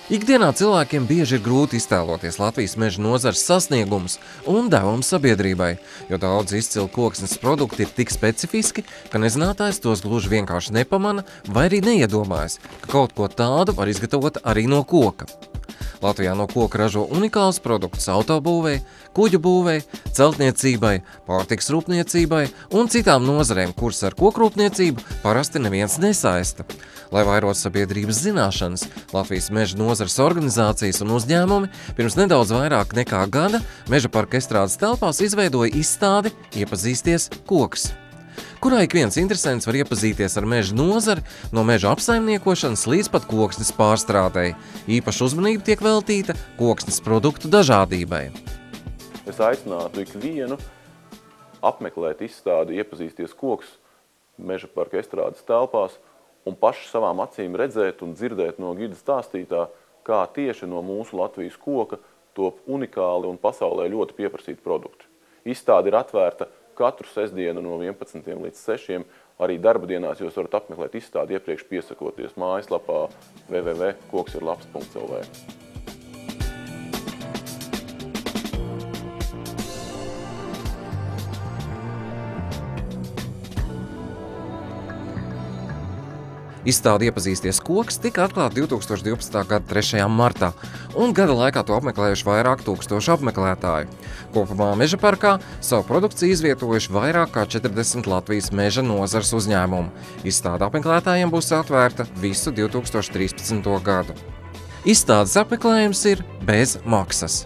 Ikdienā cilvēkiem bieži ir grūti iztēloties Latvijas meža nozares sasniegumus un devumu sabiedrībai, jo daudz izcilu koksnes produkti ir tik specifiski, ka nezinātājs tos gluži vienkārši nepamana vai arī neiedomājas, ka kaut ko tādu var izgatavot arī no koka. Latvijā no koka ražo unikālus produktus autobūvei, kuģu būvei, celtniecībai, pārtikas rūpniecībai un citām nozarēm, kuras ar kokrūpniecību parasti neviens nesaista. Lai vairotu sabiedrības zināšanas, Latvijas meža nozares organizācijas un uzņēmumi pirms nedaudz vairāk nekā gada Meža parka estrādes telpās izveidoja izstādi Iepazīsties koks, kurā ik viens interesants var iepazīties ar meža nozari, no meža apsaimniekošanas līdz pat koksnes pārstrādei. Īpaša uzmanība tiek veltīta koksnes produktu dažādībai. Es aicinātu ikvienu apmeklēt izstādi Iepazīsties koks Meža parka estrādes telpās un paši savām acīm redzēt un dzirdēt no gida stāstītā, kā tieši no mūsu Latvijas koka top unikāli un pasaulē ļoti pieprasīti produkti. Izstāde ir atvērta katru sestdienu no 11 līdz 6. Arī darba dienās jūs varat apmeklēt izstādi iepriekš piesakoties mājaslapā www.koksirlabs.lv. Izstāde Iepazīsties koks tika atklāta 2012. gada 3. martā, un gada laikā to apmeklējuši vairāk tūkstoši apmeklētāju. Kopumā Meža parkā savu produkciju izvietojuši vairāk kā 40 Latvijas meža nozares uzņēmumu. Izstāde apmeklētājiem būs atvērta visu 2013. gadu. Izstādes apmeklējums ir bez maksas.